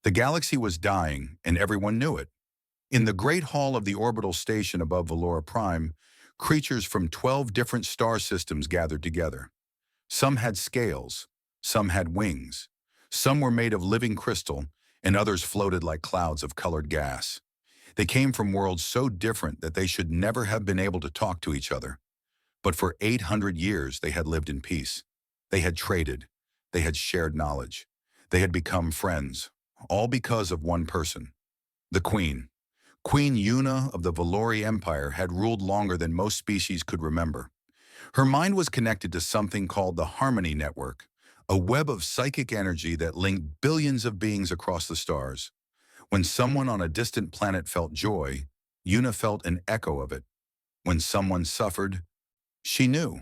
The galaxy was dying, and everyone knew it. In the great hall of the orbital station above Valora Prime, creatures from 12 different star systems gathered together. Some had scales, some had wings, some were made of living crystal, and others floated like clouds of colored gas. They came from worlds so different that they should never have been able to talk to each other. But for 800 years they had lived in peace. They had traded. They had shared knowledge. They had become friends, all because of one person, the Queen. Queen Yuna of the Valori Empire had ruled longer than most species could remember. Her mind was connected to something called the Harmony Network, a web of psychic energy that linked billions of beings across the stars. When someone on a distant planet felt joy, Yuna felt an echo of it. When someone suffered, she knew.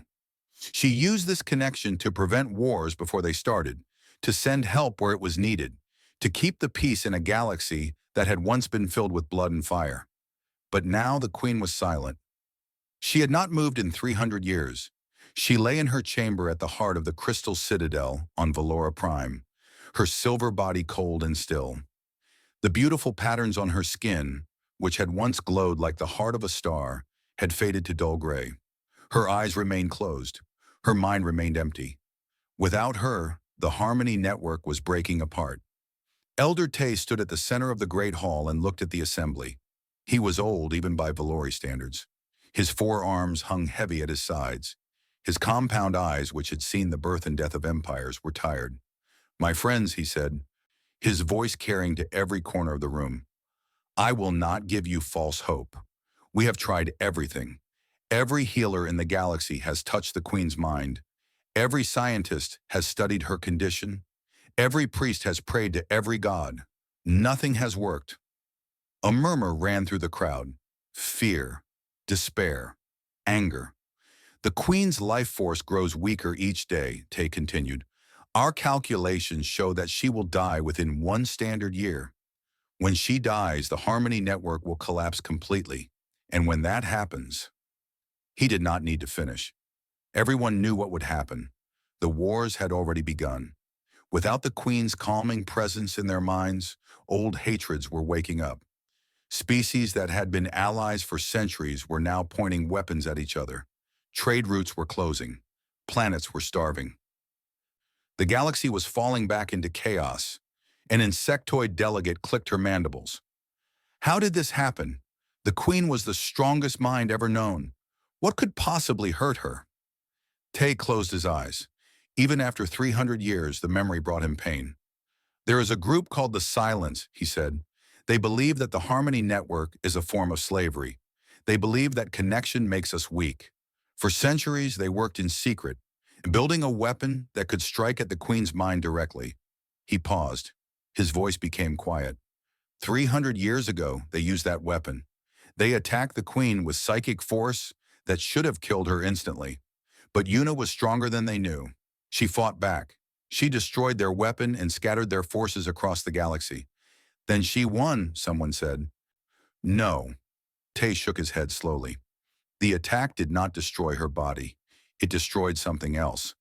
She used this connection to prevent wars before they started, to send help where it was needed, to keep the peace in a galaxy that had once been filled with blood and fire. But now the Queen was silent. She had not moved in 300 years. She lay in her chamber at the heart of the Crystal Citadel on Valora Prime, her silver body cold and still. The beautiful patterns on her skin, which had once glowed like the heart of a star, had faded to dull gray. Her eyes remained closed. Her mind remained empty. Without her, the Harmony Network was breaking apart. Elder Tay stood at the center of the Great Hall and looked at the assembly. He was old, even by Valori standards. His forearms hung heavy at his sides. His compound eyes, which had seen the birth and death of empires, were tired. "My friends," he said, his voice carrying to every corner of the room, "I will not give you false hope. We have tried everything. Every healer in the galaxy has touched the Queen's mind. Every scientist has studied her condition. Every priest has prayed to every god. Nothing has worked." A murmur ran through the crowd. Fear, despair, anger. "The Queen's life force grows weaker each day," Tay continued. "Our calculations show that she will die within 1 standard year. When she dies, the Harmony Network will collapse completely. And when that happens—" He did not need to finish. Everyone knew what would happen. The wars had already begun. Without the Queen's calming presence in their minds, old hatreds were waking up. Species that had been allies for centuries were now pointing weapons at each other. Trade routes were closing. Planets were starving. The galaxy was falling back into chaos. An insectoid delegate clicked her mandibles. How did this happen? The Queen was the strongest mind ever known. What could possibly hurt her? Tay closed his eyes. Even after 300 years, the memory brought him pain. "There is a group called the Silence," he said. "They believe that the Harmony Network is a form of slavery. They believe that connection makes us weak. For centuries, they worked in secret, building a weapon that could strike at the Queen's mind directly." He paused. His voice became quiet. 300 years ago, they used that weapon. They attacked the Queen with psychic force that should have killed her instantly. But Yuna was stronger than they knew. She fought back. She destroyed their weapon and scattered their forces across the galaxy. "Then she won," someone said. "No." Tay shook his head slowly. "The attack did not destroy her body. It destroyed something else.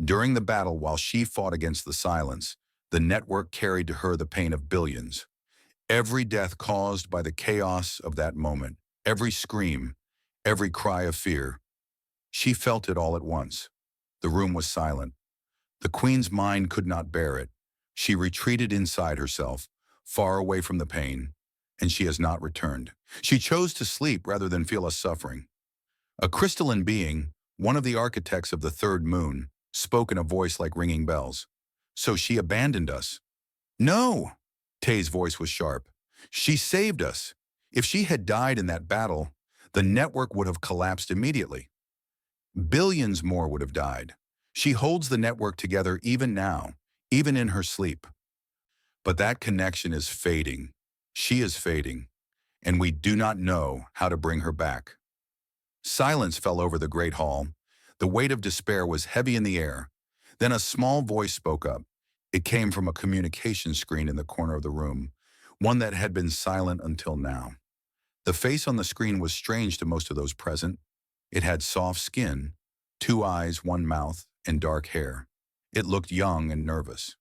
During the battle, while she fought against the Silence, the network carried to her the pain of billions. Every death caused by the chaos of that moment, every scream, every cry of fear. She felt it all at once." The room was silent. The Queen's mind could not bear it. She retreated inside herself, far away from the pain, and she has not returned. She chose to sleep rather than feel us suffering. A crystalline being, one of the architects of the third moon, spoke in a voice like ringing bells. "So she abandoned us." "No!" Tay's voice was sharp. "She saved us. If she had died in that battle, the network would have collapsed immediately. Billions more would have died. She holds the network together even now, even in her sleep. But that connection is fading. She is fading, and we do not know how to bring her back." Silence fell over the great hall. The weight of despair was heavy in the air. Then a small voice spoke up. It came from a communication screen in the corner of the room, one that had been silent until now. The face on the screen was strange to most of those present. It had soft skin, 2 eyes, 1 mouth, and dark hair. It looked young and nervous.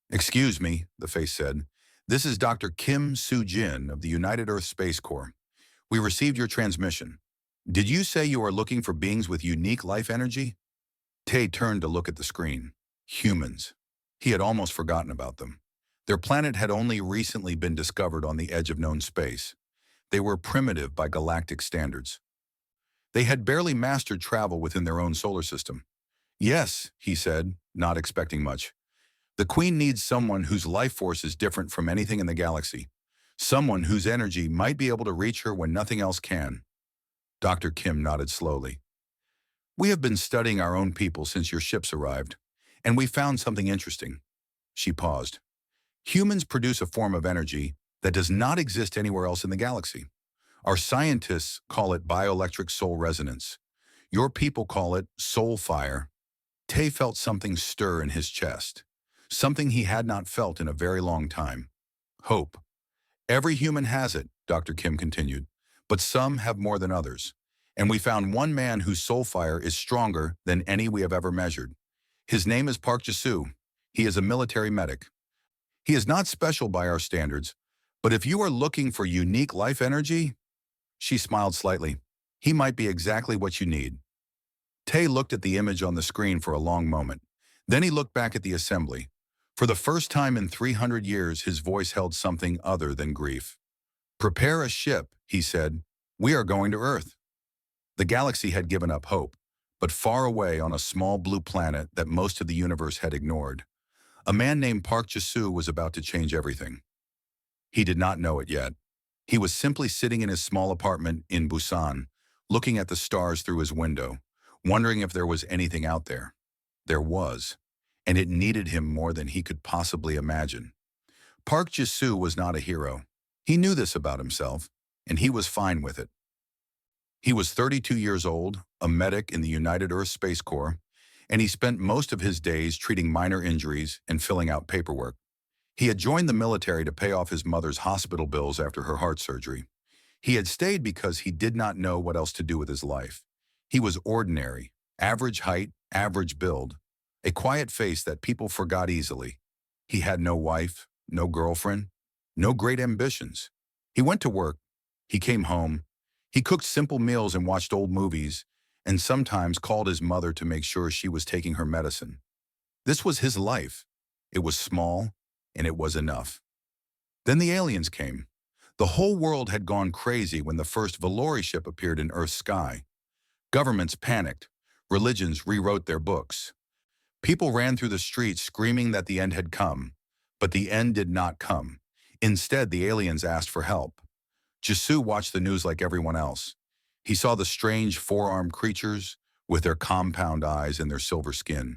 "Excuse me," the face said. This is Dr. Kim Soo-jin of the United Earth Space Corps. We received your transmission. Did you say you are looking for beings with unique life energy? Tay turned to look at the screen. Humans. He had almost forgotten about them. Their planet had only recently been discovered on the edge of known space. They were primitive by galactic standards. They had barely mastered travel within their own solar system. Yes, he said, not expecting much. The Queen needs someone whose life force is different from anything in the galaxy. Someone whose energy might be able to reach her when nothing else can. Dr. Kim nodded slowly. We have been studying our own people since your ships arrived, and we found something interesting. She paused. Humans produce a form of energy that does not exist anywhere else in the galaxy. Our scientists call it bioelectric soul resonance. Your people call it soul fire. Tay felt something stir in his chest, something he had not felt in a very long time. Hope. Every human has it, Dr. Kim continued, but some have more than others. And we found one man whose soul fire is stronger than any we have ever measured. His name is Park Ji-soo. He is a military medic. He is not special by our standards, but if you are looking for unique life energy, she smiled slightly, he might be exactly what you need. Tay looked at the image on the screen for a long moment. Then he looked back at the assembly. For the first time in 300 years, his voice held something other than grief. Prepare a ship, he said. We are going to Earth. The galaxy had given up hope, but far away on a small blue planet that most of the universe had ignored, a man named Park Ji-soo was about to change everything. He did not know it yet. He was simply sitting in his small apartment in Busan, looking at the stars through his window, wondering if there was anything out there. There was, and it needed him more than he could possibly imagine. Park Ji-soo was not a hero. He knew this about himself, and he was fine with it. He was 32 years old, a medic in the United Earth Space Corps, and he spent most of his days treating minor injuries and filling out paperwork. He had joined the military to pay off his mother's hospital bills after her heart surgery. He had stayed because he did not know what else to do with his life. He was ordinary, average height, average build, a quiet face that people forgot easily. He had no wife, no girlfriend, no great ambitions. He went to work. He came home. He cooked simple meals and watched old movies, and sometimes called his mother to make sure she was taking her medicine. This was his life. It was small, and it was enough. Then the aliens came. The whole world had gone crazy when the first Valori ship appeared in Earth's sky. Governments panicked. Religions rewrote their books. People ran through the streets screaming that the end had come, but the end did not come. Instead, the aliens asked for help. Ji-soo watched the news like everyone else. He saw the strange four-armed creatures with their compound eyes and their silver skin.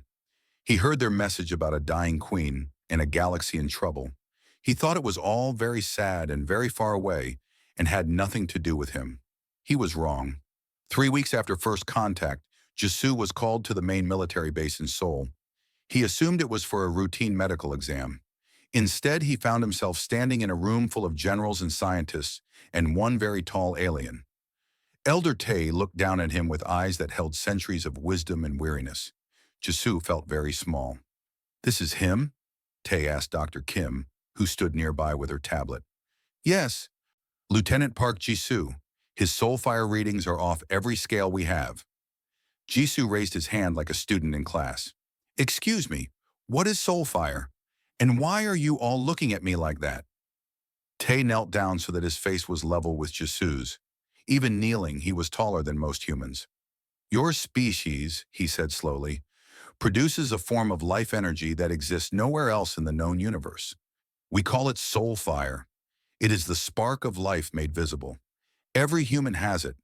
He heard their message about a dying queen and a galaxy in trouble. He thought it was all very sad and very far away and had nothing to do with him. He was wrong. 3 weeks after first contact, Ji-soo was called to the main military base in Seoul. He assumed it was for a routine medical exam. Instead, he found himself standing in a room full of generals and scientists and one very tall alien. Elder Tay looked down at him with eyes that held centuries of wisdom and weariness. Ji-soo felt very small. This is him? Tay asked Dr. Kim, who stood nearby with her tablet. Yes, Lieutenant Park Ji-soo. His soulfire readings are off every scale we have. Ji-soo raised his hand like a student in class. Excuse me, what is soulfire? And why are you all looking at me like that? Tay knelt down so that his face was level with Ji-soo's. Even kneeling, he was taller than most humans. Your species, he said slowly, produces a form of life energy that exists nowhere else in the known universe. We call it soul fire. It is the spark of life made visible. Every human has it,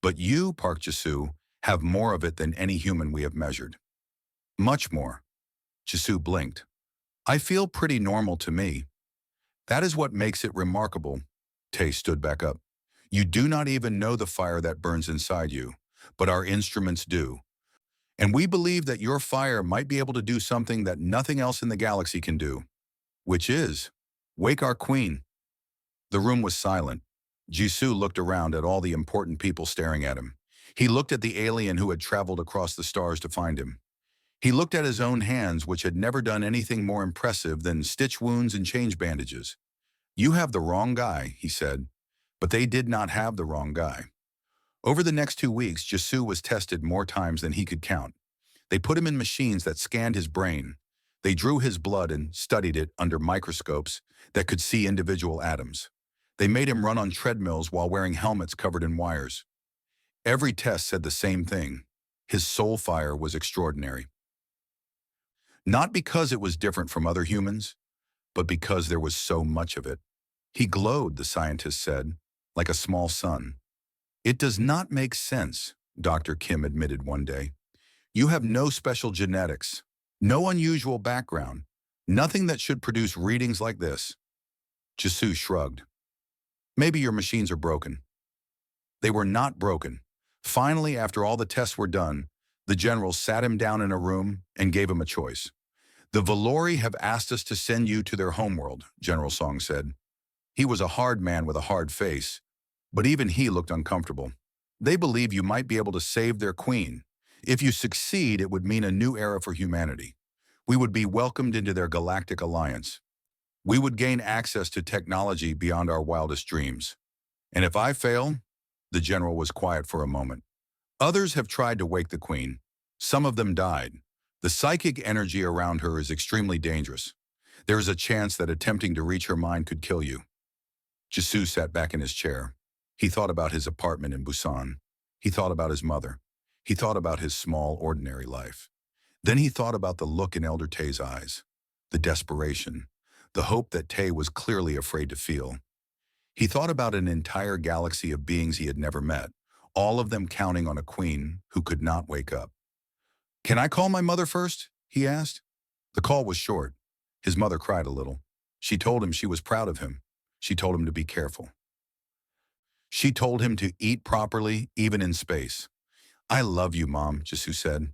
but you, Park Ji-soo, have more of it than any human we have measured. Much more. Ji-soo blinked. I feel pretty normal to me. That is what makes it remarkable. Tay stood back up. You do not even know the fire that burns inside you, but our instruments do. And we believe that your fire might be able to do something that nothing else in the galaxy can do, which is wake our queen. The room was silent. Ji-soo looked around at all the important people staring at him. He looked at the alien who had traveled across the stars to find him. He looked at his own hands, which had never done anything more impressive than stitch wounds and change bandages. "You have the wrong guy," he said. But they did not have the wrong guy. Over the next 2 weeks, Jisoo was tested more times than he could count. They put him in machines that scanned his brain. They drew his blood and studied it under microscopes that could see individual atoms. They made him run on treadmills while wearing helmets covered in wires. Every test said the same thing. His soul fire was extraordinary. Not because it was different from other humans, but because there was so much of it. He glowed, the scientist said, like a small sun. "It does not make sense," Dr. Kim admitted one day. "You have no special genetics, no unusual background, nothing that should produce readings like this." Jisoo shrugged. "Maybe your machines are broken." They were not broken. Finally, after all the tests were done, the general sat him down in a room and gave him a choice. "The Valori have asked us to send you to their homeworld," General Song said. He was a hard man with a hard face, but even he looked uncomfortable. "They believe you might be able to save their queen. If you succeed, it would mean a new era for humanity. We would be welcomed into their galactic alliance. We would gain access to technology beyond our wildest dreams. And if I fail," the general was quiet for a moment, "others have tried to wake the queen. Some of them died. The psychic energy around her is extremely dangerous. There is a chance that attempting to reach her mind could kill you." Jisoo sat back in his chair. He thought about his apartment in Busan. He thought about his mother. He thought about his small, ordinary life. Then he thought about the look in Elder Tae's eyes, the desperation, the hope that Tae was clearly afraid to feel. He thought about an entire galaxy of beings he had never met, all of them counting on a queen who could not wake up. "Can I call my mother first?" he asked. The call was short. His mother cried a little. She told him she was proud of him. She told him to be careful. She told him to eat properly, even in space. "I love you, Mom," Jisoo said.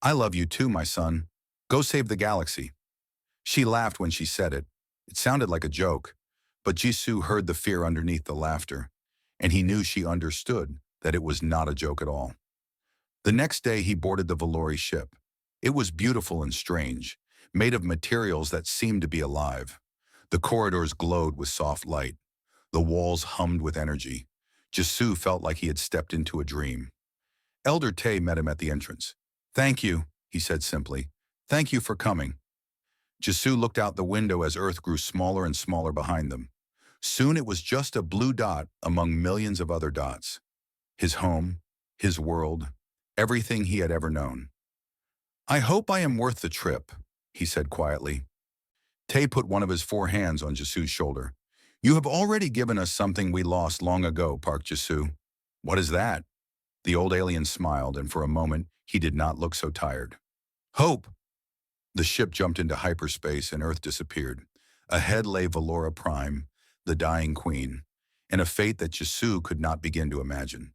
"I love you too, my son. Go save the galaxy." She laughed when she said it. It sounded like a joke, but Jisoo heard the fear underneath the laughter, and he knew she understood that it was not a joke at all. The next day he boarded the Valori ship. It was beautiful and strange, made of materials that seemed to be alive. The corridors glowed with soft light. The walls hummed with energy. Jisoo felt like he had stepped into a dream. Elder Tae met him at the entrance. "Thank you," he said simply. "Thank you for coming." Jisoo looked out the window as Earth grew smaller and smaller behind them. Soon it was just a blue dot among millions of other dots. His home, his world, everything he had ever known. "I hope I am worth the trip," he said quietly. Tae put one of his 4 hands on Jisoo's shoulder. "You have already given us something we lost long ago, Park Jisoo." "What is that?" The old alien smiled, and for a moment, he did not look so tired. "Hope." The ship jumped into hyperspace and Earth disappeared. Ahead lay Valora Prime, the dying queen, and a fate that Jisoo could not begin to imagine.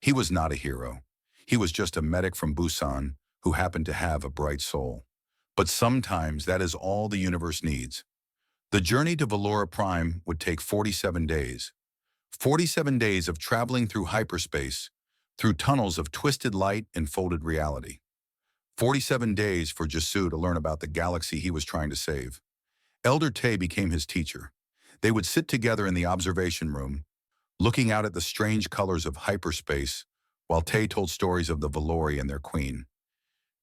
He was not a hero. He was just a medic from Busan who happened to have a bright soul. But sometimes that is all the universe needs. The journey to Valora Prime would take 47 days. 47 days of traveling through hyperspace, through tunnels of twisted light and folded reality. 47 days for Jisoo to learn about the galaxy he was trying to save. Elder Tae became his teacher. They would sit together in the observation room, looking out at the strange colors of hyperspace, while Tae told stories of the Valori and their queen.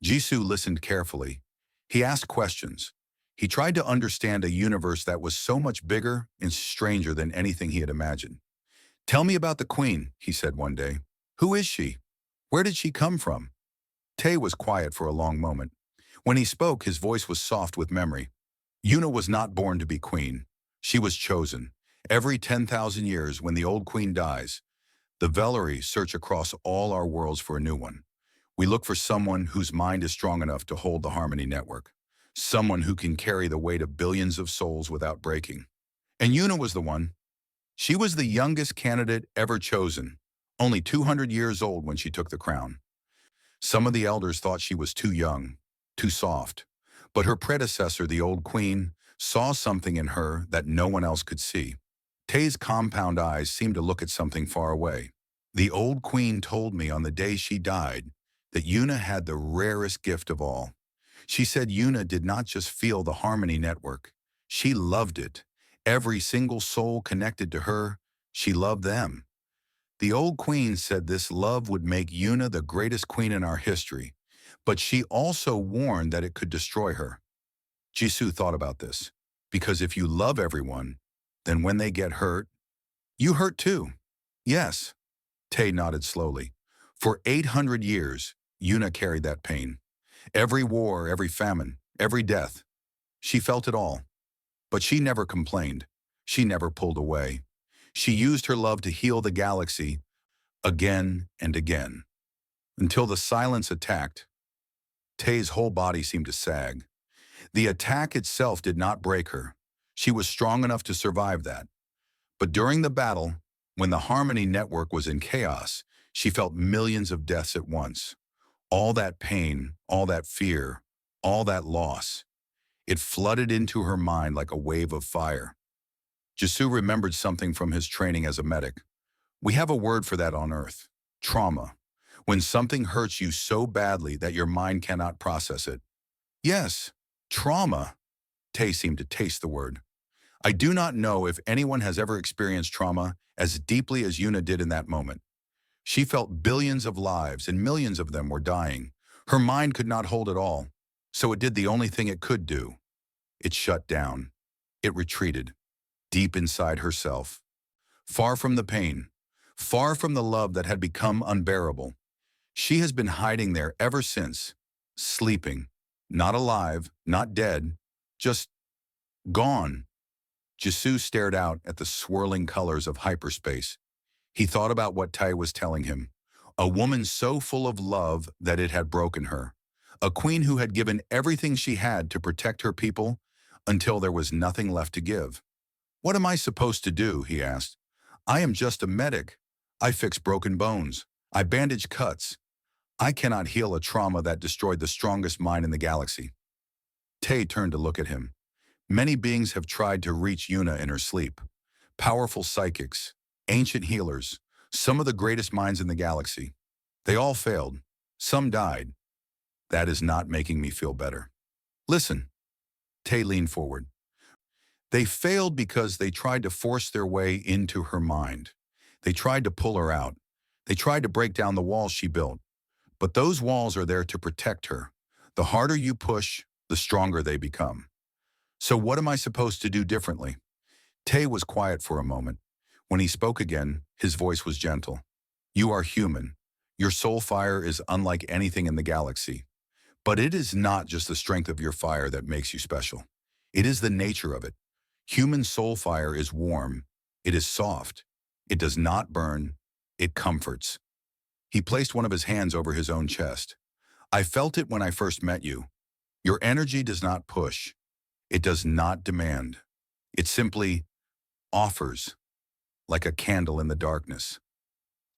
Jisoo listened carefully. He asked questions. He tried to understand a universe that was so much bigger and stranger than anything he had imagined. "Tell me about the queen," he said one day. "Who is she? Where did she come from?" Tae was quiet for a long moment. When he spoke, his voice was soft with memory. "Yuna was not born to be queen. She was chosen. Every 10,000 years, when the old queen dies, the Valori search across all our worlds for a new one. We look for someone whose mind is strong enough to hold the Harmony Network. Someone who can carry the weight of billions of souls without breaking. And Yuna was the one. She was the youngest candidate ever chosen, only 200 years old when she took the crown. Some of the elders thought she was too young, too soft. But her predecessor, the old queen, saw something in her that no one else could see. Tae's compound eyes seemed to look at something far away. The old queen told me on the day she died that Yuna had the rarest gift of all. She said Yuna did not just feel the Harmony Network. She loved it. Every single soul connected to her, she loved them. The old queen said this love would make Yuna the greatest queen in our history, but she also warned that it could destroy her. Jisoo thought about this, because if you love everyone, then when they get hurt, you hurt too. Yes, Tay nodded slowly. For 800 years, Yuna carried that pain. Every war, every famine, every death. She felt it all. But she never complained. She never pulled away. She used her love to heal the galaxy again and again. Until the silence attacked. Tay's whole body seemed to sag. The attack itself did not break her. She was strong enough to survive that. But during the battle, when the Harmony Network was in chaos, she felt millions of deaths at once. All that pain, all that fear, all that loss. It flooded into her mind like a wave of fire. Jisoo remembered something from his training as a medic. We have a word for that on Earth. Trauma. When something hurts you so badly that your mind cannot process it. Yes, trauma. Tay seemed to taste the word. I do not know if anyone has ever experienced trauma as deeply as Yuna did in that moment. She felt billions of lives and millions of them were dying. Her mind could not hold it all, so it did the only thing it could do. It shut down. It retreated, deep inside herself. Far from the pain, far from the love that had become unbearable. She has been hiding there ever since, sleeping, not alive, not dead, just gone. Jisoo stared out at the swirling colors of hyperspace. He thought about what Tai was telling him. A woman so full of love that it had broken her. A queen who had given everything she had to protect her people until there was nothing left to give. What am I supposed to do? He asked. I am just a medic. I fix broken bones. I bandage cuts. I cannot heal a trauma that destroyed the strongest mind in the galaxy. Tay turned to look at him. Many beings have tried to reach Yuna in her sleep. Powerful psychics, ancient healers, some of the greatest minds in the galaxy. They all failed. Some died. That is not making me feel better. Listen. Tay leaned forward. They failed because they tried to force their way into her mind. They tried to pull her out. They tried to break down the walls she built. But those walls are there to protect her. The harder you push, the stronger they become. So what am I supposed to do differently? Tay was quiet for a moment. When he spoke again, his voice was gentle. You are human. Your soul fire is unlike anything in the galaxy. But it is not just the strength of your fire that makes you special. It is the nature of it. Human soul fire is warm. It is soft. It does not burn. It comforts. He placed one of his hands over his own chest. I felt it when I first met you. Your energy does not push. It does not demand. It simply offers, like a candle in the darkness,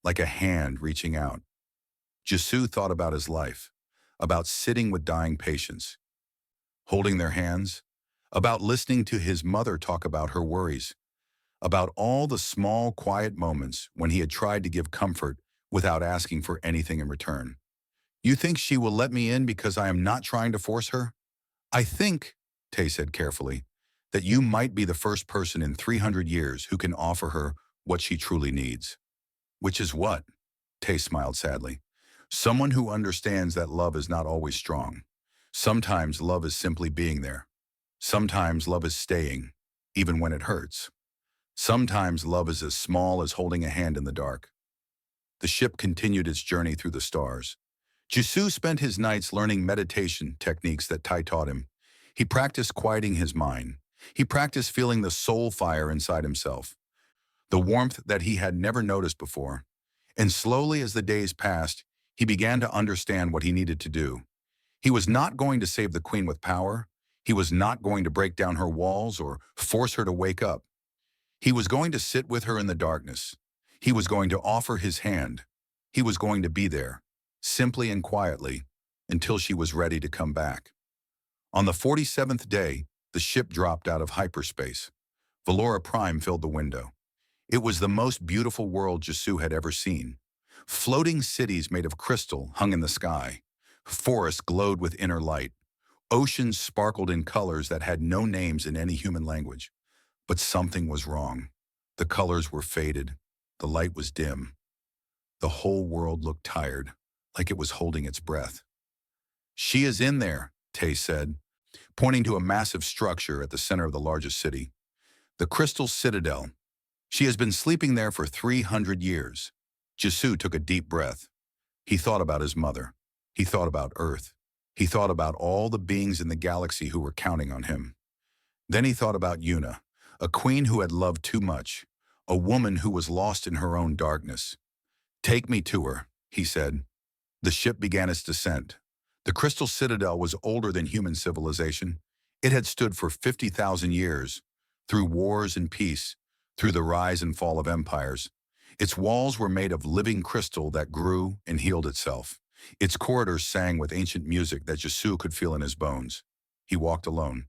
like a hand reaching out. Jisoo thought about his life, about sitting with dying patients, holding their hands, about listening to his mother talk about her worries, about all the small, quiet moments when he had tried to give comfort without asking for anything in return. You think she will let me in because I am not trying to force her? I think, Tay said carefully, that you might be the first person in 300 years who can offer her what she truly needs. Which is what? Tay smiled sadly. Someone who understands that love is not always strong. Sometimes love is simply being there. Sometimes love is staying, even when it hurts. Sometimes love is as small as holding a hand in the dark. The ship continued its journey through the stars. Jisoo spent his nights learning meditation techniques that Tai taught him. He practiced quieting his mind. He practiced feeling the soul fire inside himself, the warmth that he had never noticed before. And slowly as the days passed, he began to understand what he needed to do. He was not going to save the queen with power. He was not going to break down her walls or force her to wake up. He was going to sit with her in the darkness. He was going to offer his hand. He was going to be there, simply and quietly, until she was ready to come back. On the 47th day, the ship dropped out of hyperspace. Valora Prime filled the window. It was the most beautiful world Jisoo had ever seen. Floating cities made of crystal hung in the sky. Forests glowed with inner light. Oceans sparkled in colors that had no names in any human language. But something was wrong. The colors were faded. The light was dim. The whole world looked tired, like it was holding its breath. "She is in there," Tay said, pointing to a massive structure at the center of the largest city. "The Crystal Citadel. She has been sleeping there for 300 years. Jisoo took a deep breath. He thought about his mother. He thought about Earth. He thought about all the beings in the galaxy who were counting on him. Then he thought about Yuna, a queen who had loved too much, a woman who was lost in her own darkness. "Take me to her," he said. The ship began its descent. The Crystal Citadel was older than human civilization. It had stood for 50,000 years, through wars and peace, through the rise and fall of empires. Its walls were made of living crystal that grew and healed itself. Its corridors sang with ancient music that Jisoo could feel in his bones. He walked alone.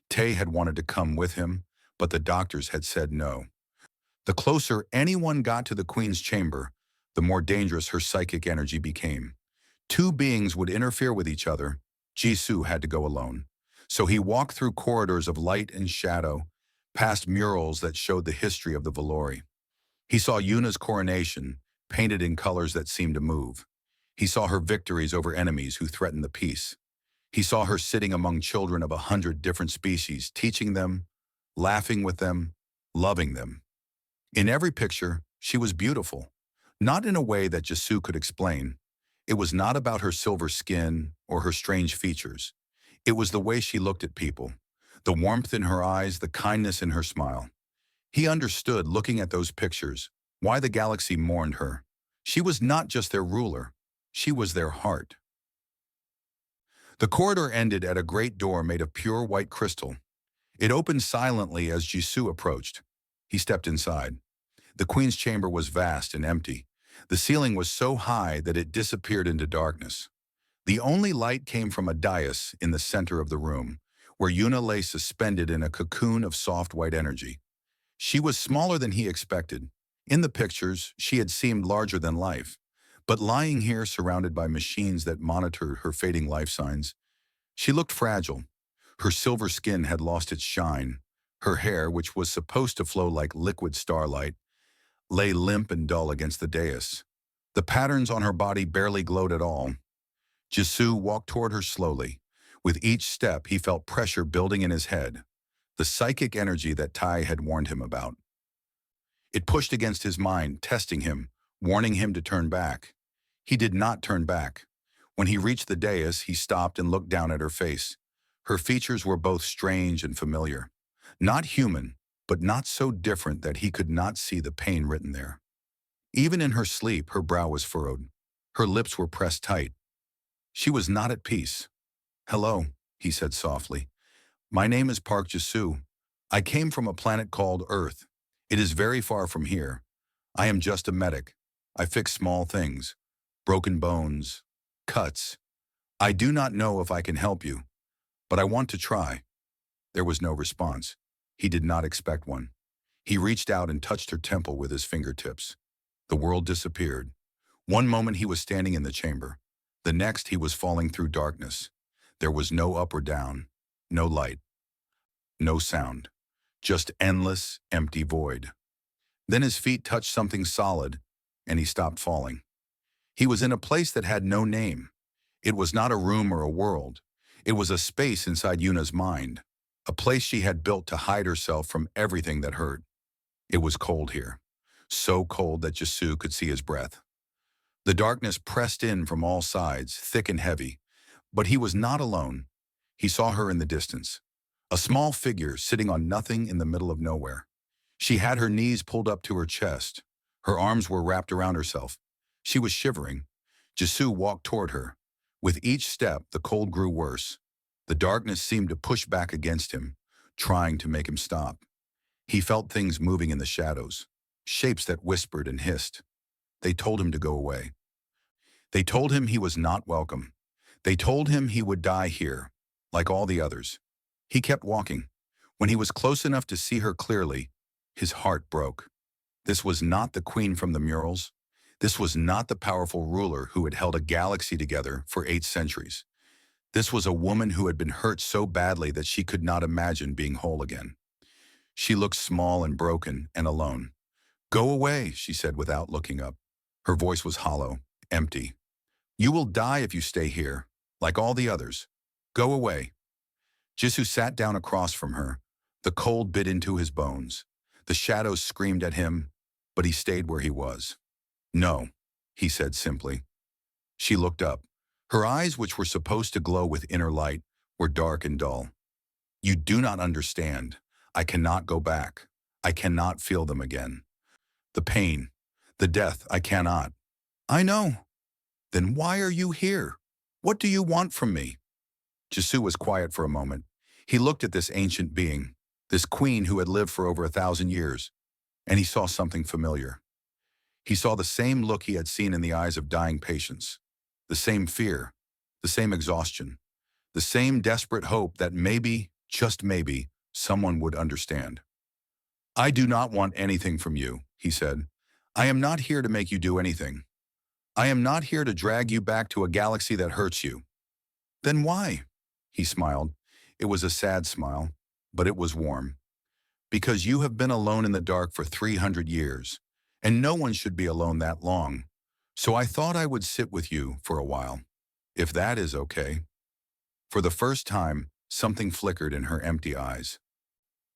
Tay had wanted to come with him, but the doctors had said no. The closer anyone got to the Queen's chamber, the more dangerous her psychic energy became. Two beings would interfere with each other. Jisoo had to go alone. So he walked through corridors of light and shadow, past murals that showed the history of the Valori. He saw Yuna's coronation, painted in colors that seemed to move. He saw her victories over enemies who threatened the peace. He saw her sitting among children of 100 different species, teaching them, laughing with them, loving them. In every picture, she was beautiful, not in a way that Jisoo could explain. It was not about her silver skin or her strange features. It was the way she looked at people, the warmth in her eyes, the kindness in her smile. He understood, looking at those pictures, why the galaxy mourned her. She was not just their ruler, she was their heart. The corridor ended at a great door made of pure white crystal. It opened silently as Jisoo approached. He stepped inside. The Queen's chamber was vast and empty. The ceiling was so high that it disappeared into darkness. The only light came from a dais in the center of the room, where Yuna lay suspended in a cocoon of soft white energy. She was smaller than he expected. In the pictures, she had seemed larger than life. But lying here surrounded by machines that monitored her fading life signs, she looked fragile. Her silver skin had lost its shine. Her hair, which was supposed to flow like liquid starlight, lay limp and dull against the dais. The patterns on her body barely glowed at all. Jisoo walked toward her slowly. With each step, he felt pressure building in his head, the psychic energy that Tai had warned him about. It pushed against his mind, testing him, warning him to turn back. He did not turn back. When he reached the dais, he stopped and looked down at her face. Her features were both strange and familiar. Not human, but not so different that he could not see the pain written there. Even in her sleep, her brow was furrowed. Her lips were pressed tight. She was not at peace. "Hello," he said softly. "My name is Park Jisoo. I came from a planet called Earth. It is very far from here. I am just a medic. I fix small things. Broken bones. Cuts. I do not know if I can help you, but I want to try." There was no response. He did not expect one. He reached out and touched her temple with his fingertips. The world disappeared. One moment he was standing in the chamber. The next he was falling through darkness. There was no up or down, no light, no sound, just endless, empty void. Then his feet touched something solid, and he stopped falling. He was in a place that had no name. It was not a room or a world. It was a space inside Yuna's mind, a place she had built to hide herself from everything that hurt. It was cold here, so cold that Jisoo could see his breath. The darkness pressed in from all sides, thick and heavy, but he was not alone. He saw her in the distance, a small figure sitting on nothing in the middle of nowhere. She had her knees pulled up to her chest. Her arms were wrapped around herself. She was shivering. Jisoo walked toward her. With each step, the cold grew worse. The darkness seemed to push back against him, trying to make him stop. He felt things moving in the shadows, shapes that whispered and hissed. They told him to go away. They told him he was not welcome. They told him he would die here, like all the others. He kept walking. When he was close enough to see her clearly, his heart broke. This was not the queen from the murals. This was not the powerful ruler who had held a galaxy together for 8 centuries. This was a woman who had been hurt so badly that she could not imagine being whole again. She looked small and broken and alone. "Go away," she said without looking up. Her voice was hollow, empty. "You will die if you stay here, like all the others. Go away." Jisoo sat down across from her. The cold bit into his bones. The shadows screamed at him, but he stayed where he was. "No," he said simply. She looked up. Her eyes, which were supposed to glow with inner light, were dark and dull. "You do not understand. I cannot go back. I cannot feel them again. The pain, the death, I cannot." "I know." "Then why are you here? What do you want from me?" Jisoo was quiet for a moment. He looked at this ancient being, this queen who had lived for over 1,000 years, and he saw something familiar. He saw the same look he had seen in the eyes of dying patients, the same fear, the same exhaustion, the same desperate hope that maybe, just maybe, someone would understand. "I do not want anything from you," he said. "I am not here to make you do anything. I am not here to drag you back to a galaxy that hurts you." "Then why?" He smiled. It was a sad smile, but it was warm. "Because you have been alone in the dark for 300 years, and no one should be alone that long. So I thought I would sit with you for a while, if that is okay." For the first time, something flickered in her empty eyes.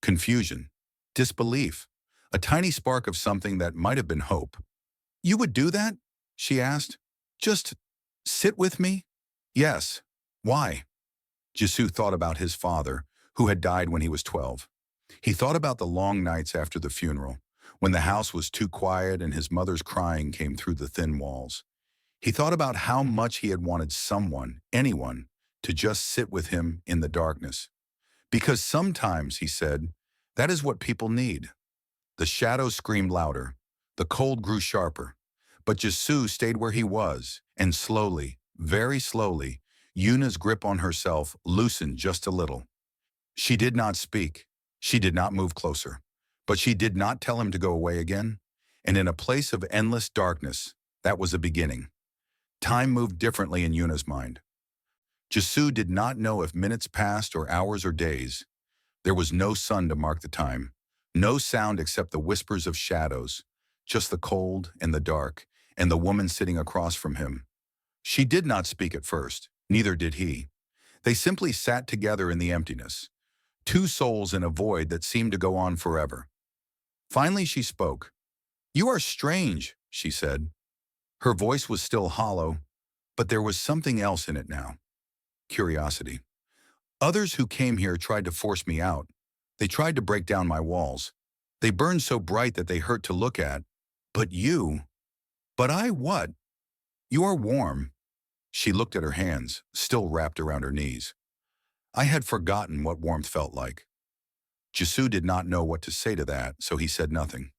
Confusion, disbelief, a tiny spark of something that might have been hope. "You would do that?" she asked. "Just sit with me?" "Yes. Why?" Jisoo thought about his father, who had died when he was 12. He thought about the long nights after the funeral, when the house was too quiet and his mother's crying came through the thin walls. He thought about how much he had wanted someone, anyone, to just sit with him in the darkness. Because sometimes, he said, that is what people need. The shadows screamed louder. The cold grew sharper. But Jisoo stayed where he was, and slowly, very slowly, Yuna's grip on herself loosened just a little. She did not speak. She did not move closer. But she did not tell him to go away again. And in a place of endless darkness, that was a beginning. Time moved differently in Yuna's mind. Jisoo did not know if minutes passed or hours or days. There was no sun to mark the time. No sound except the whispers of shadows. Just the cold and the dark, and the woman sitting across from him. She did not speak at first. Neither did he. They simply sat together in the emptiness. Two souls in a void that seemed to go on forever. Finally she spoke. "You are strange," she said. Her voice was still hollow, but there was something else in it now. Curiosity. "Others who came here tried to force me out. They tried to break down my walls. They burned so bright that they hurt to look at. But you..." "But I what?" "You are warm." She looked at her hands, still wrapped around her knees. "I had forgotten what warmth felt like." Jisoo did not know what to say to that, so he said nothing.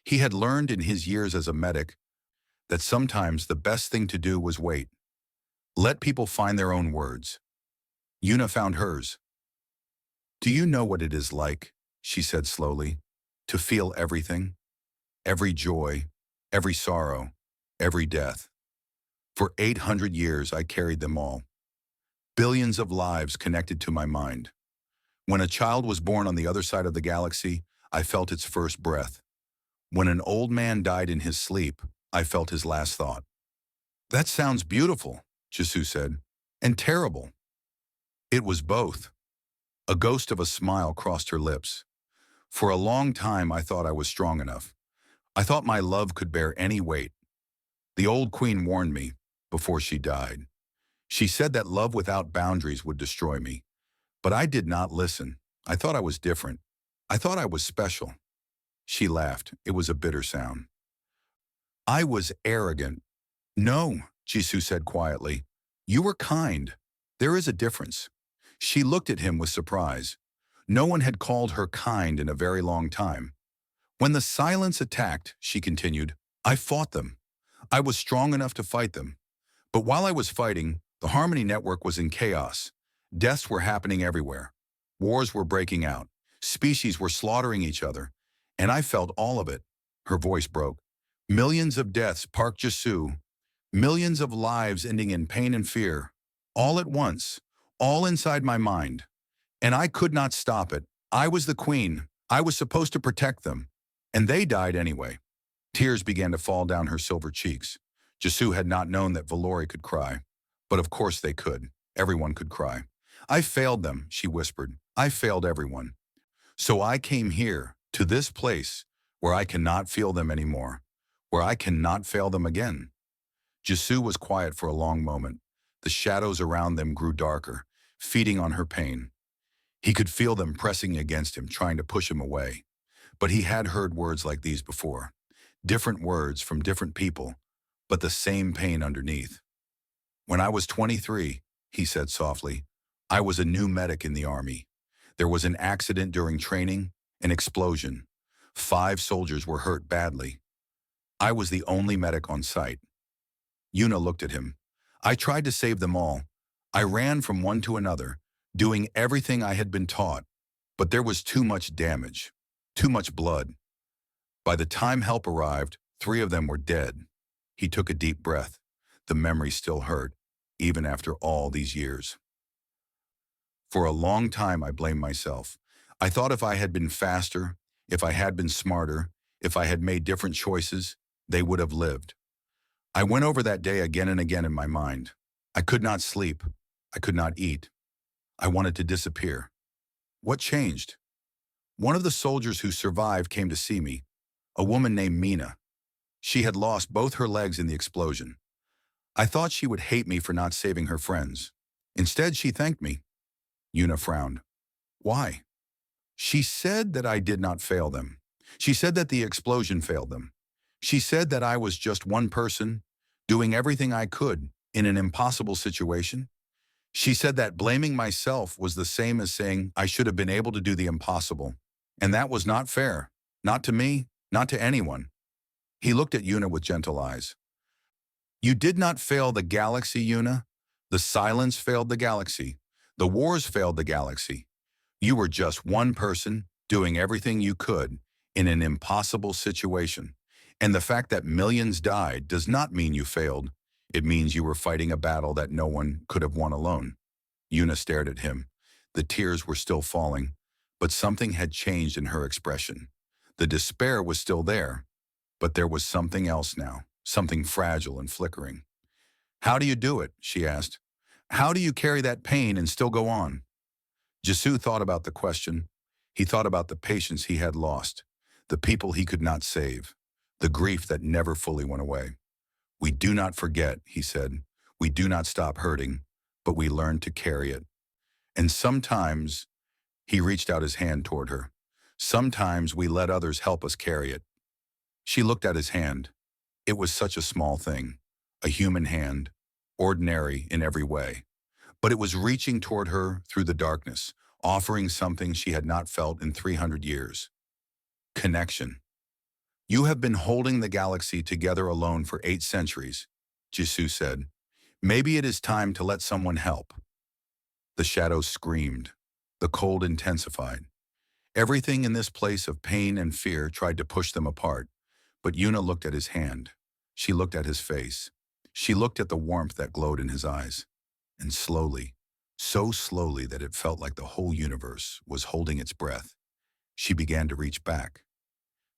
He had learned in his years as a medic that sometimes the best thing to do was wait. Let people find their own words. Yuna found hers. "Do you know what it is like," she said slowly, "to feel everything? Every joy, every sorrow, every death. For 800 years I carried them all. Billions of lives connected to my mind. When a child was born on the other side of the galaxy, I felt its first breath. When an old man died in his sleep, I felt his last thought." "That sounds beautiful," Jisoo said, "and terrible." "It was both." A ghost of a smile crossed her lips. "For a long time I thought I was strong enough. I thought my love could bear any weight. The old queen warned me before she died. She said that love without boundaries would destroy me. But I did not listen. I thought I was different. I thought I was special." She laughed. It was a bitter sound. "I was arrogant." "No," Jisoo said quietly. "You were kind. There is a difference." She looked at him with surprise. No one had called her kind in a very long time. "When the silence attacked," she continued, "I fought them. I was strong enough to fight them. But while I was fighting, the Harmony Network was in chaos. Deaths were happening everywhere. Wars were breaking out. Species were slaughtering each other. And I felt all of it." Her voice broke. "Millions of deaths, Park Jisoo. Millions of lives ending in pain and fear. All at once. All inside my mind. And I could not stop it. I was the queen. I was supposed to protect them, and they died anyway. Tears began to fall down her silver cheeks. Jisoo had not known that Valori could cry. But of course they could. Everyone could cry. I failed them, she whispered. I failed everyone. So I came here, to this place, where I cannot feel them anymore, where I cannot fail them again. Jisoo was quiet for a long moment. The shadows around them grew darker, feeding on her pain. He could feel them pressing against him, trying to push him away. But he had heard words like these before. Different words from different people, but the same pain underneath. When I was 23, he said softly, I was a new medic in the army. There was an accident during training, an explosion. 5 soldiers were hurt badly. I was the only medic on site. Yuna looked at him. I tried to save them all. I ran from one to another, doing everything I had been taught, but there was too much damage, too much blood. By the time help arrived, 3 of them were dead. He took a deep breath. The memory still hurt, even after all these years. For a long time, I blamed myself. I thought if I had been faster, if I had been smarter, if I had made different choices, they would have lived. I went over that day again and again in my mind. I could not sleep. I could not eat. I wanted to disappear. What changed? One of the soldiers who survived came to see me, a woman named Mina. She had lost both her legs in the explosion. I thought she would hate me for not saving her friends. Instead, she thanked me. Yuna frowned. Why? She said that I did not fail them. She said that the explosion failed them. She said that I was just one person, doing everything I could in an impossible situation. She said that blaming myself was the same as saying I should have been able to do the impossible. And that was not fair. Not to me, not to anyone. He looked at Yuna with gentle eyes. You did not fail the galaxy, Yuna. The silence failed the galaxy. The wars failed the galaxy. You were just one person doing everything you could in an impossible situation. And the fact that millions died does not mean you failed. It means you were fighting a battle that no one could have won alone. Yuna stared at him. The tears were still falling, but something had changed in her expression. The despair was still there, but there was something else now, something fragile and flickering. How do you do it? She asked. How do you carry that pain and still go on? Jisoo thought about the question. He thought about the patients he had lost, the people he could not save, the grief that never fully went away. We do not forget, he said. We do not stop hurting, but we learn to carry it. And sometimes, he reached out his hand toward her. Sometimes we let others help us carry it. She looked at his hand. It was such a small thing, a human hand, ordinary in every way. But it was reaching toward her through the darkness, offering something she had not felt in 300 years. Connection. You have been holding the galaxy together alone for 8 centuries, Jisoo said. Maybe it is time to let someone help. The shadows screamed. The cold intensified. Everything in this place of pain and fear tried to push them apart. But Yuna looked at his hand. She looked at his face. She looked at the warmth that glowed in his eyes. And slowly, so slowly that it felt like the whole universe was holding its breath, she began to reach back.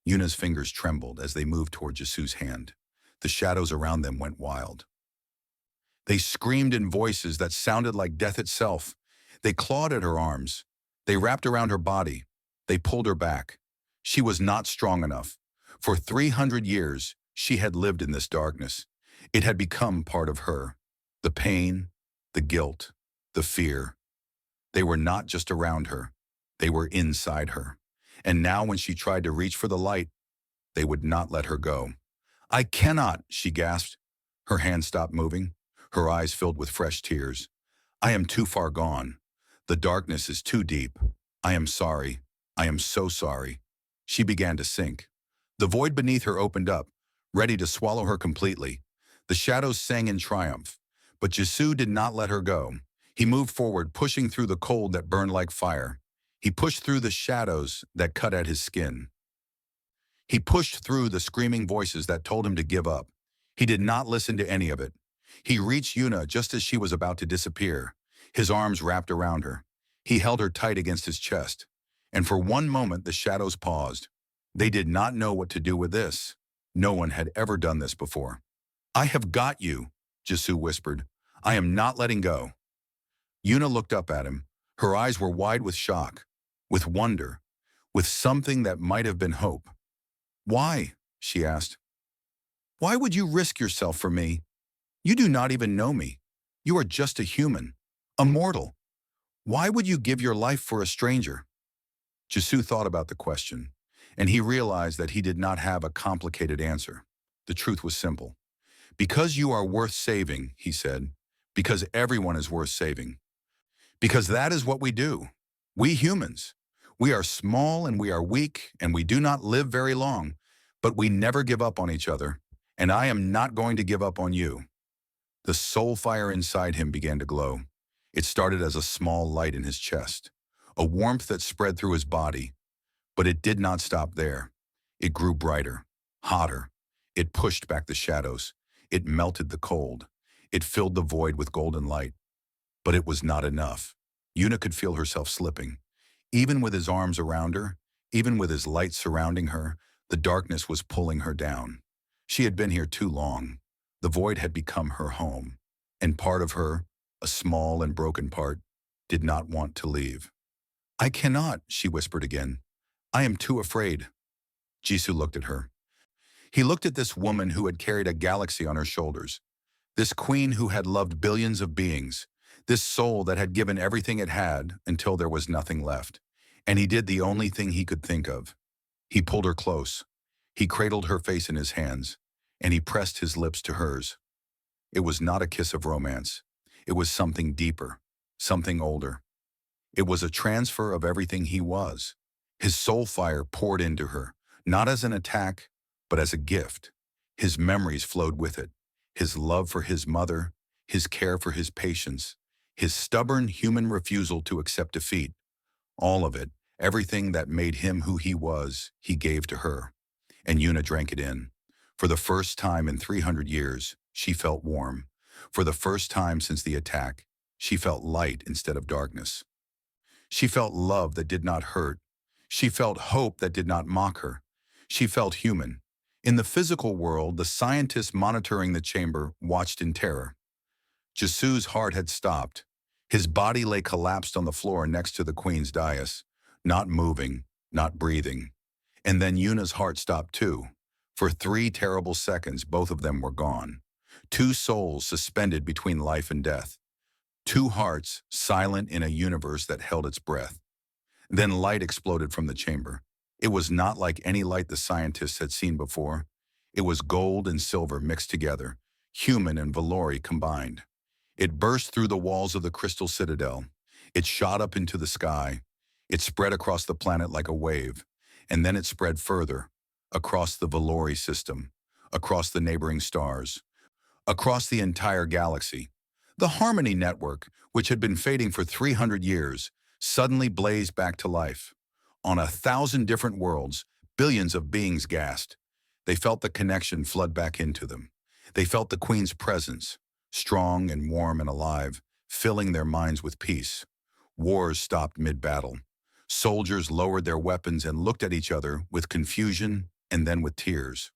Yuna's fingers trembled as they moved toward Jisoo's hand. The shadows around them went wild. They screamed in voices that sounded like death itself. They clawed at her arms. They wrapped around her body. They pulled her back. She was not strong enough. For 300 years, she had lived in this darkness. It had become part of her. The pain, the guilt, the fear. They were not just around her. They were inside her. And now when she tried to reach for the light, they would not let her go. I cannot, she gasped. Her hand stopped moving. Her eyes filled with fresh tears. I am too far gone. The darkness is too deep. I am sorry. I am so sorry. She began to sink. The void beneath her opened up, ready to swallow her completely. The shadows sang in triumph. But Jisoo did not let her go. He moved forward, pushing through the cold that burned like fire. He pushed through the shadows that cut at his skin. He pushed through the screaming voices that told him to give up. He did not listen to any of it. He reached Yuna just as she was about to disappear. His arms wrapped around her. He held her tight against his chest. And for one moment, the shadows paused. They did not know what to do with this. No one had ever done this before. I have got you, Jisoo whispered. I am not letting go. Yuna looked up at him. Her eyes were wide with shock, with wonder, with something that might have been hope. Why? She asked. Why would you risk yourself for me? You do not even know me. You are just a human, a mortal. Why would you give your life for a stranger? Jisoo thought about the question, and he realized that he did not have a complicated answer. The truth was simple. Because you are worth saving, he said. Because everyone is worth saving. Because that is what we do. We humans. We are small and we are weak and we do not live very long, but we never give up on each other, and I am not going to give up on you. The soul fire inside him began to glow. It started as a small light in his chest, a warmth that spread through his body, but it did not stop there. It grew brighter, hotter. It pushed back the shadows. It melted the cold. It filled the void with golden light. But it was not enough. Yuna could feel herself slipping. Even with his arms around her, even with his light surrounding her, the darkness was pulling her down. She had been here too long. The void had become her home. And part of her, a small and broken part, did not want to leave. I cannot, she whispered again. I am too afraid. Jisoo looked at her. He looked at this woman who had carried a galaxy on her shoulders. This queen who had loved billions of beings. This soul that had given everything it had until there was nothing left. And he did the only thing he could think of. He pulled her close. He cradled her face in his hands, and he pressed his lips to hers. It was not a kiss of romance. It was something deeper, something older. It was a transfer of everything he was. His soul fire poured into her, not as an attack, but as a gift. His memories flowed with it. His love for his mother, his care for his patients, his stubborn human refusal to accept defeat. All of it, everything that made him who he was, he gave to her. And Yuna drank it in. For the first time in 300 years, she felt warm. For the first time since the attack, she felt light instead of darkness. She felt love that did not hurt. She felt hope that did not mock her. She felt human. In the physical world, the scientists monitoring the chamber watched in terror. Jisoo's heart had stopped. His body lay collapsed on the floor next to the queen's dais, not moving, not breathing. And then Yuna's heart stopped too. For 3 terrible seconds, both of them were gone. 2 souls suspended between life and death. 2 hearts silent in a universe that held its breath. Then light exploded from the chamber. It was not like any light the scientists had seen before. It was gold and silver mixed together, human and Valori combined. It burst through the walls of the crystal citadel. It shot up into the sky. It spread across the planet like a wave, and then it spread further, across the Valori system, across the neighboring stars, across the entire galaxy. The Harmony Network, which had been fading for 300 years, suddenly blazed back to life. On 1,000 different worlds, billions of beings gasped. They felt the connection flood back into them. They felt the Queen's presence, strong and warm and alive, filling their minds with peace. Wars stopped mid-battle. Soldiers lowered their weapons and looked at each other with confusion and then with tears.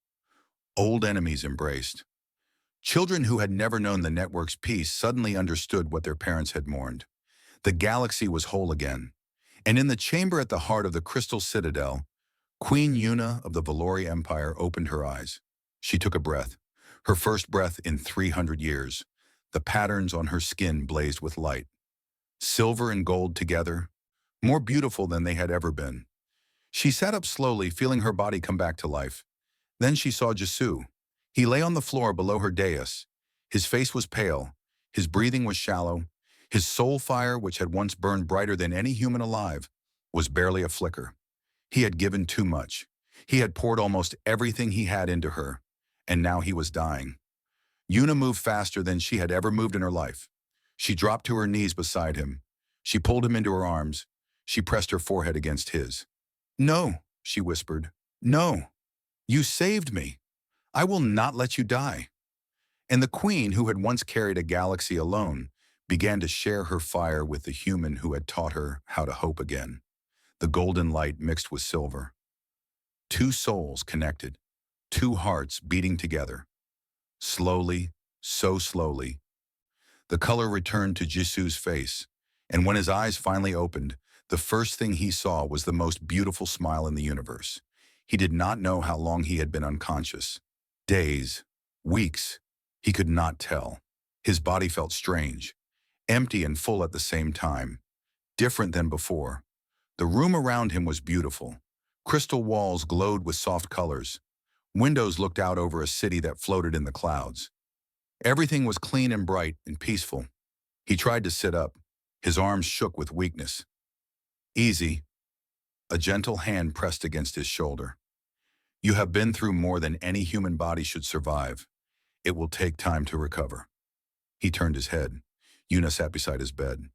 Old enemies embraced. Children who had never known the network's peace suddenly understood what their parents had mourned. The galaxy was whole again. And in the chamber at the heart of the Crystal Citadel, Queen Yuna of the Valori Empire opened her eyes. She took a breath, her first breath in 300 years. The patterns on her skin blazed with light. Silver and gold together, more beautiful than they had ever been. She sat up slowly, feeling her body come back to life. Then she saw Jisoo. He lay on the floor below her dais. His face was pale. His breathing was shallow. His soul fire, which had once burned brighter than any human alive, was barely a flicker. He had given too much. He had poured almost everything he had into her, and now he was dying. Yuna moved faster than she had ever moved in her life. She dropped to her knees beside him. She pulled him into her arms. She pressed her forehead against his. "No," she whispered. "No. You saved me. I will not let you die." And the queen, who had once carried a galaxy alone, began to share her fire with the human who had taught her how to hope again. the golden light mixed with silver. Two souls connected, two hearts beating together. Slowly, so slowly, the color returned to Jisu's face, and when his eyes finally opened, the first thing he saw was the most beautiful smile in the universe. He did not know how long he had been unconscious. Days, weeks, he could not tell. His body felt strange, empty and full at the same time, different than before. The room around him was beautiful. Crystal walls glowed with soft colors. Windows looked out over a city that floated in the clouds. Everything was clean and bright and peaceful. He tried to sit up. His arms shook with weakness. Easy. A gentle hand pressed against his shoulder. You have been through more than any human body should survive. It will take time to recover. He turned his head. Yuna sat beside his bed.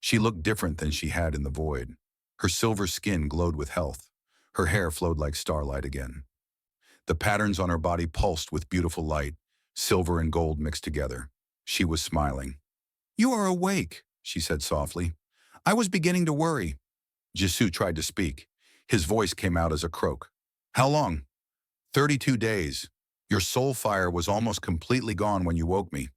She looked different than she had in the void. Her silver skin glowed with health. Her hair flowed like starlight again. The patterns on her body pulsed with beautiful light, silver and gold mixed together. She was smiling. "You are awake," she said softly. "I was beginning to worry." Jisu tried to speak. His voice came out as a croak. "How long?" 32 days. Your soul fire was almost completely gone when you woke me.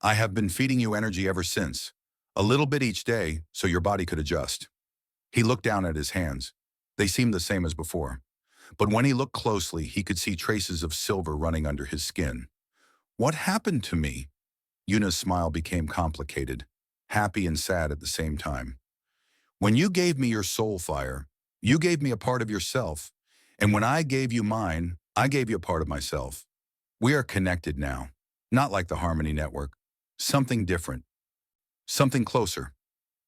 I have been feeding you energy ever since. A little bit each day, so your body could adjust." He looked down at his hands. They seemed the same as before. But when he looked closely, he could see traces of silver running under his skin. "What happened to me?" Yuna's smile became complicated, happy and sad at the same time. "When you gave me your soul fire, you gave me a part of yourself. And when I gave you mine, I gave you a part of myself. We are connected now, not like the Harmony Network. Something different. Something closer."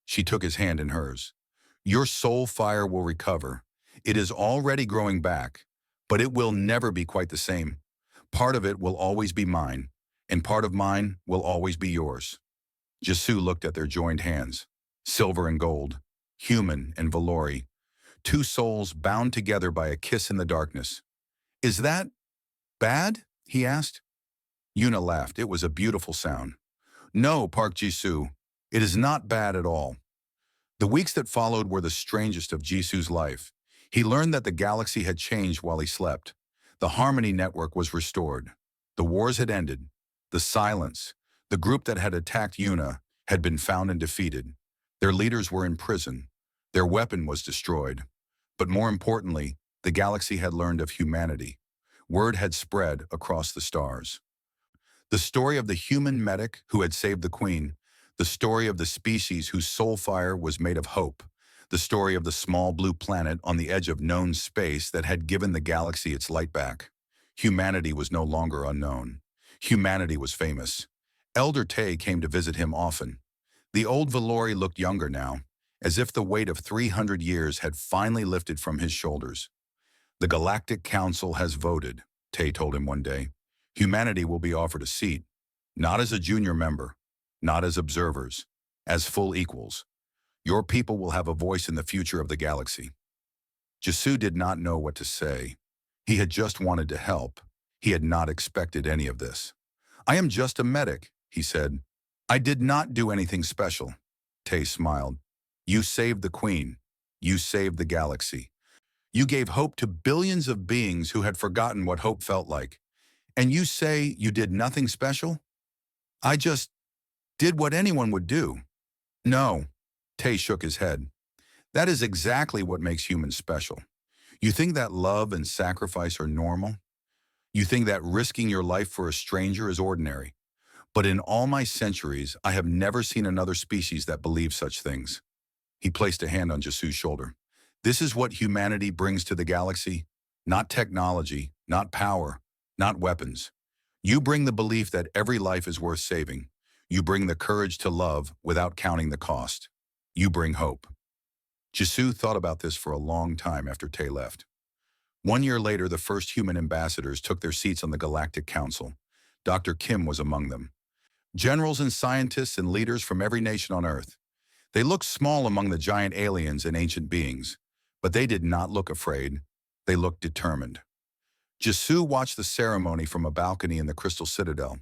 She took his hand in hers. "Your soul fire will recover. It is already growing back, but it will never be quite the same. Part of it will always be mine, and part of mine will always be yours." Jisu looked at their joined hands, silver and gold, human and Valori, two souls bound together by a kiss in the darkness. "Is that bad?" he asked. Yuna laughed. It was a beautiful sound. "No, Park Jisu, it is not bad at all." The weeks that followed were the strangest of Jisu's life. He learned that the galaxy had changed while he slept. The Harmony Network was restored. The wars had ended. The silence, the group that had attacked Yuna, had been found and defeated. Their leaders were in prison. Their weapon was destroyed. But more importantly, the galaxy had learned of humanity. Word had spread across the stars. The story of the human medic who had saved the Queen, the story of the species whose soul fire was made of hope, the story of the small blue planet on the edge of known space that had given the galaxy its light back. Humanity was no longer unknown. Humanity was famous. Elder Tay came to visit him often. The old Valori looked younger now, as if the weight of 300 years had finally lifted from his shoulders. "The Galactic Council has voted," Tay told him one day. "Humanity will be offered a seat, not as a junior member, not as observers, as full equals. Your people will have a voice in the future of the galaxy." Jisu did not know what to say. He had just wanted to help. He had not expected any of this. "I am just a medic," he said. "I did not do anything special." Tay smiled. "You saved the Queen. You saved the galaxy. You gave hope to billions of beings who had forgotten what hope felt like. And you say you did nothing special?" "I just did what anyone would do." "No." Tay shook his head. "That is exactly what makes humans special. You think that love and sacrifice are normal? You think that risking your life for a stranger is ordinary. But in all my centuries, I have never seen another species that believes such things." He placed a hand on Jisu's shoulder. "This is what humanity brings to the galaxy. Not technology, not power, not weapons. You bring the belief that every life is worth saving. You bring the courage to love without counting the cost. You bring hope." Jisu thought about this for a long time after Tay left. 1 year later, the first human ambassadors took their seats on the Galactic Council. Dr. Kim was among them. Generals and scientists and leaders from every nation on Earth. They looked small among the giant aliens and ancient beings, but they did not look afraid. They looked determined. Jisu watched the ceremony from a balcony in the Crystal Citadel.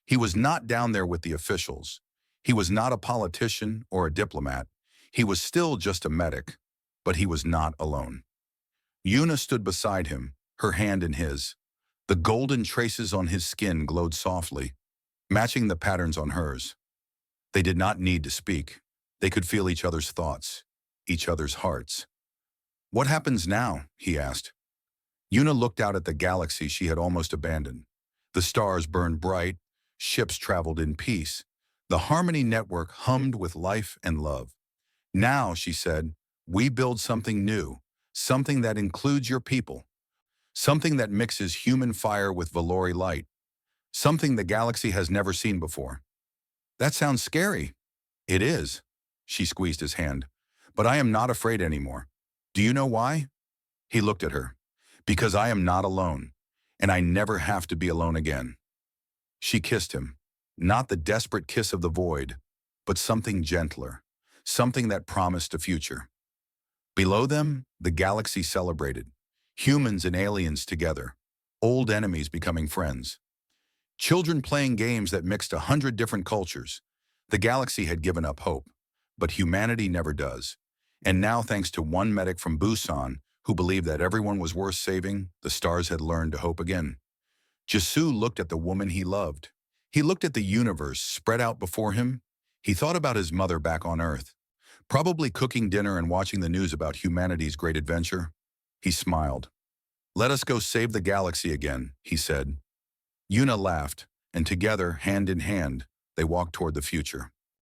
He was not down there with the officials. He was not a politician or a diplomat. He was still just a medic. But he was not alone. Yuna stood beside him, her hand in his. The golden traces on his skin glowed softly, matching the patterns on hers. They did not need to speak. They could feel each other's thoughts, each other's hearts. "What happens now?" he asked. Yuna looked out at the galaxy she had almost abandoned. The stars burned bright, ships traveled in peace. The Harmony Network hummed with life and love. "Now," she said, "we build something new, something that includes your people, something that mixes human fire with Valori light, something the galaxy has never seen before." "That sounds scary." "It is." She squeezed his hand. "But I am not afraid anymore. Do you know why?" He looked at her. "Because I am not alone, and I never have to be alone again." She kissed him, not the desperate kiss of the void, but something gentler, something that promised a future. Below them, the galaxy celebrated, humans and aliens together, old enemies becoming friends. Children playing games that mixed 100 different cultures. The galaxy had given up hope, but humanity never does. And now, thanks to one medic from Busan who believed that everyone was worth saving, the stars had learned to hope again. Jisoo looked at the woman he loved. He looked at the universe spread out before him. He thought about his mother back on Earth, probably cooking dinner and watching the news about humanity's great adventure. He smiled. "Let us go save the galaxy again," he said. Yuna laughed, and together, hand in hand, they walked toward the future.